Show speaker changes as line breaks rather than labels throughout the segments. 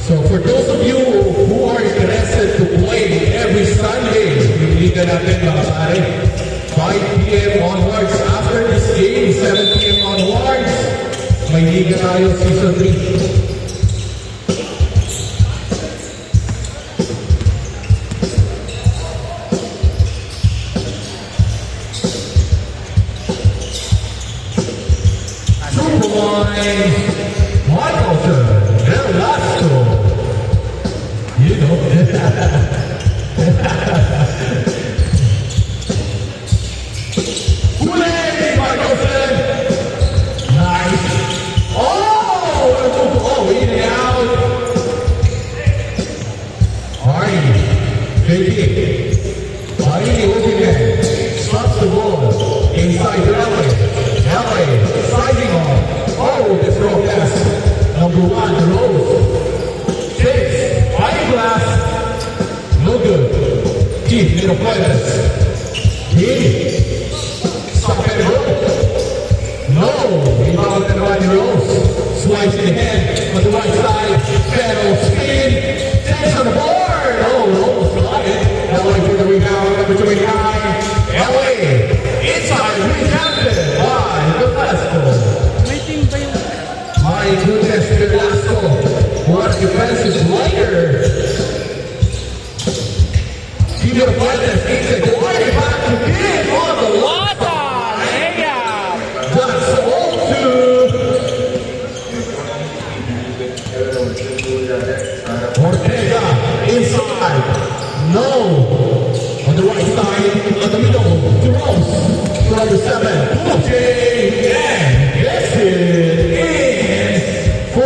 So for those of you who are interested to play every Sunday, yung liga natin mga pare, 5 p.m. onwards. After this game, 7 p.m. onwards, may liga tayo season 3. Slice in the head on the right side. Battle spin. Takes on the board. Oh, almost got it. LA for the rebound. Number 29. LA inside. Rebounded by Velasco. My goodness, Velasco. What a defensive lighter. Keep it apart. Takes it. Way back to get on the lata. That's all two. Ortega inside. No. On the right side, on the middle, to Rose. Number 7. Puche and gets it in. 4-2.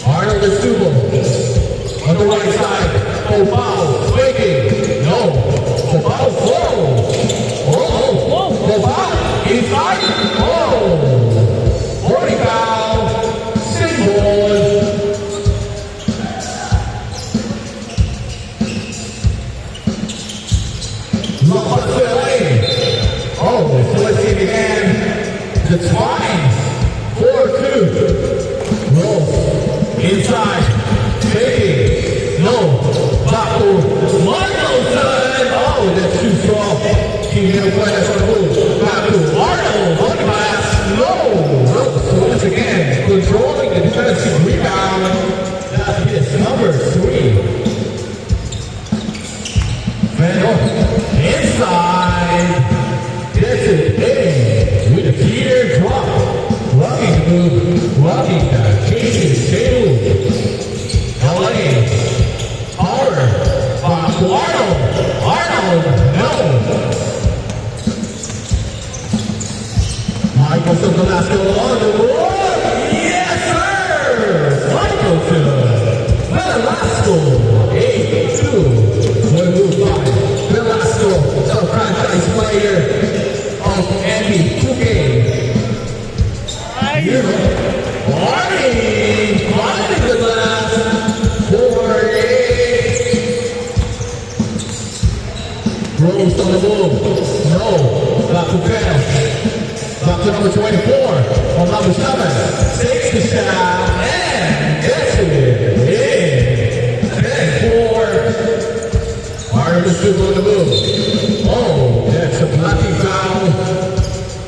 Arnold Estuvo. On the right side. Opal faking. No. Opal slow. Oh. Opal inside. Oh. 40 foul. The Twines, 4-2. Rolls inside, taking, no, back to Michelson. Oh, that's too strong. He hit a play that's on the move. Back to Arnold, on glass, no. Rolls once again, controlling the defensive rebound. That is number 3. Van inside, gets it in. With a teeter drop, rocking the move, rocking the chasing sail. LA, power, back to Arnold. Arnold, no. Michelson, Velasco on the board. Yes, sir. Michelson, Velasco, 8-2. One move by Velasco, the franchise player. Andy Cookie. Marty finding the glass. 4-8. Rose on the move. No. Back to Bell. Back to number 24. On number 7. Takes the shot and gets it. In. 10-4. Arnold Estuvo on the move. Oh, that's a blocking foul.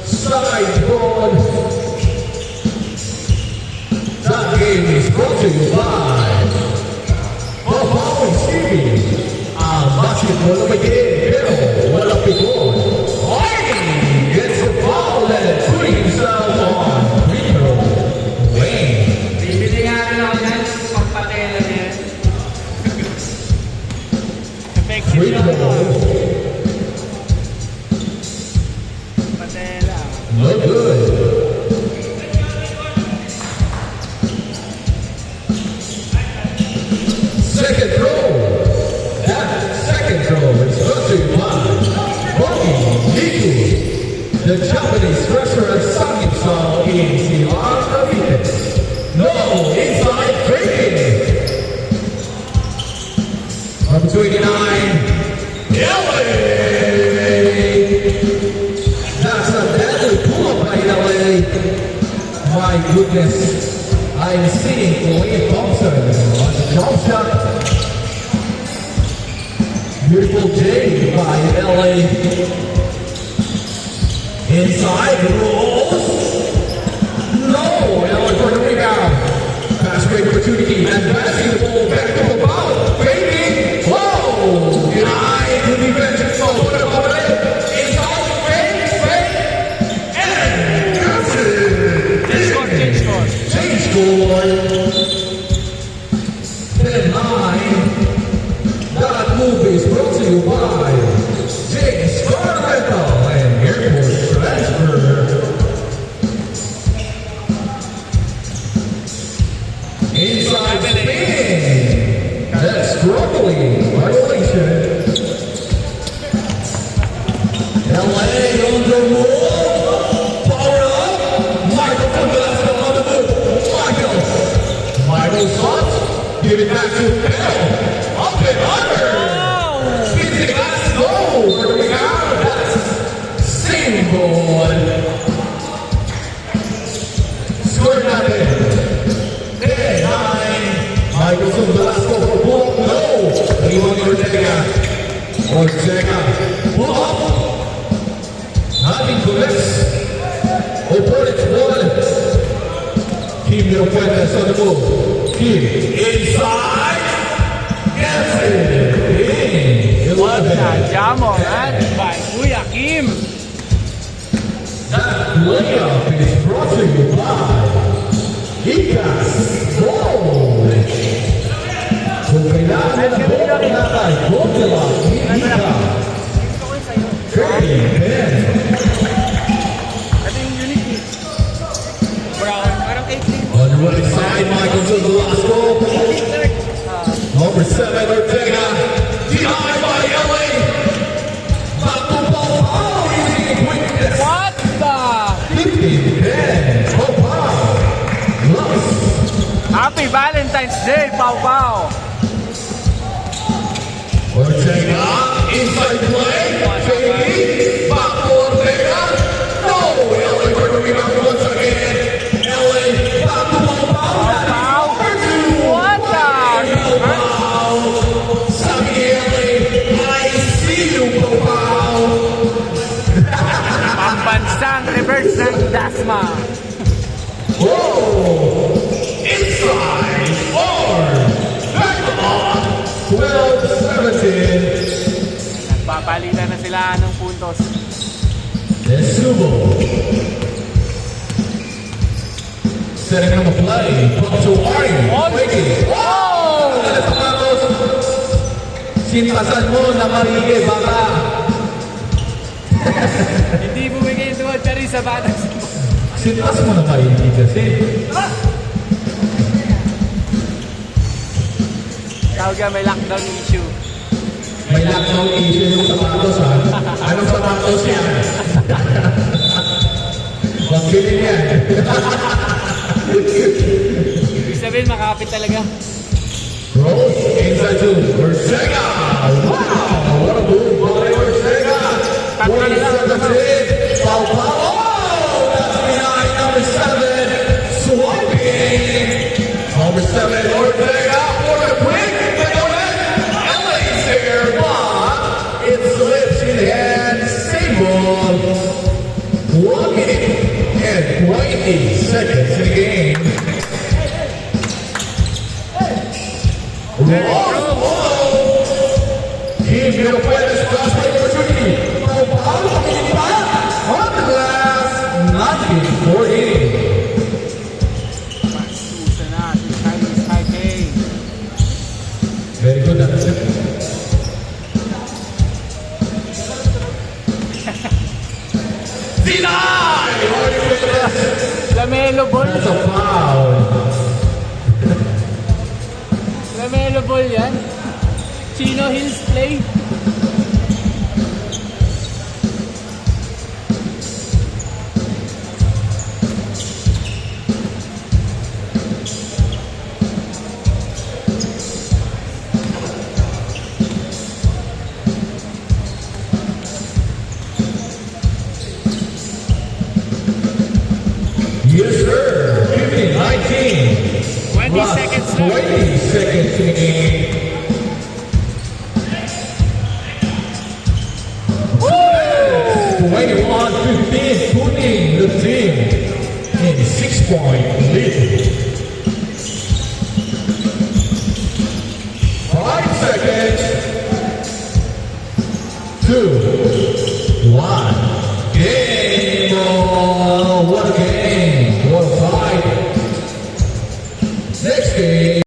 Side broad. That game is brought to you by Papa and Stevie. Basketball of a game, pero wala pikon. Hardy gets the foul and putting himself on free throw lane.
Bibili nga rin ako yan, pagpatela niya.
Free throw. No good. Second throw. That second throw is brought to you by Boki Niku, the Japanese restaurant Samgyeopsal in Silan, Cavite. No, inside faking. Number 29. LA. That's a deadly pull-up by LA. My goodness. I'm seeing Wayne Thompson on the jump shot. Beautiful J by LA. Inside rolls. No, LA for the rebound. Pass great opportunity and passing the ball back to the ball. Fading. Whoa! Denied the defense. So put it over there. Inside. Fade. And that's it.
Change score.
Change score. 10-9. That move is brought to you by James Carmichael and Airport Transfer. Inside spin. That's struggling. Violation. LA on the move. Power up. Michael from Velasco on the move. Michael shots. Give it back to Bell. Up and under. Spins it. Let's go. Where do we have? That's single. Score nothing. 10-9. Michael from Velasco for pull up. No. Rebound Ortega. Ortega. Pull up. Nothing connects. Opponents one. Team Miro Fuentes on the move. Team inside. Gets it. In. 11.
Jamoran by Kuya Kim.
That layup is brought to you by Gikas Gold. Kung kailangan ng bola natin, Goldila, Gikas. Trading pen.
Ito yung unique. Brown. Parang 18.
On the right side, Michael to the last goal. Number 7, Ortega. Denied by LA. Back to Paul. Using a quickness.
What the?
15-10. Paul. Plus.
Happy Valentine's Day, Pau Pau.
Ortega. Inside play. Fading. Back to Ortega. No. LA for the rebound once again. LA. Back to Paul.
Pau. What the?
Sabi ni LA, I see you, Paul.
Pambansang reverse ng Dasma.
Whoa! Inside or back on 12-17.
Nagpapalitan na sila ng puntos.
Nesubo. Setting up a play. Pump to Ari. Waiting.
Oh!
Sintasan mo na marige, baka.
Hindi bumigay doon ka rin sa batang
Sintas mo na marige kasi.
Tawag ka, may lockdown issue.
May lockdown issue yung sapatos, ha? Anong sapatos yan? Magbilin yan.
Ibig sabihin, makapit talaga.
Rose inside to Ortega. Wow! What a move by Ortega. 27-10. Pau Pau. Oh! That's behind number 7. Swiping. Number 7, Ortega for the quick. LA's there, but it slips in the hand. Same ball. 1 minute and 20 seconds in the game. Team Miro Fuentes cross play opportunity. Pau Pau coming back on the glass. 19-14.
Susa na, si Chinese Taipei.
Very good. That's it. Denied!
Lamelo ball.
That's a foul.
Lamelo ball yan. Chino Hills play.
Yes, sir. 15-19.
20
Last
seconds left.
20 seconds in the game. 21-15, putting the team in 6-point lead. 5 seconds. 2, 1.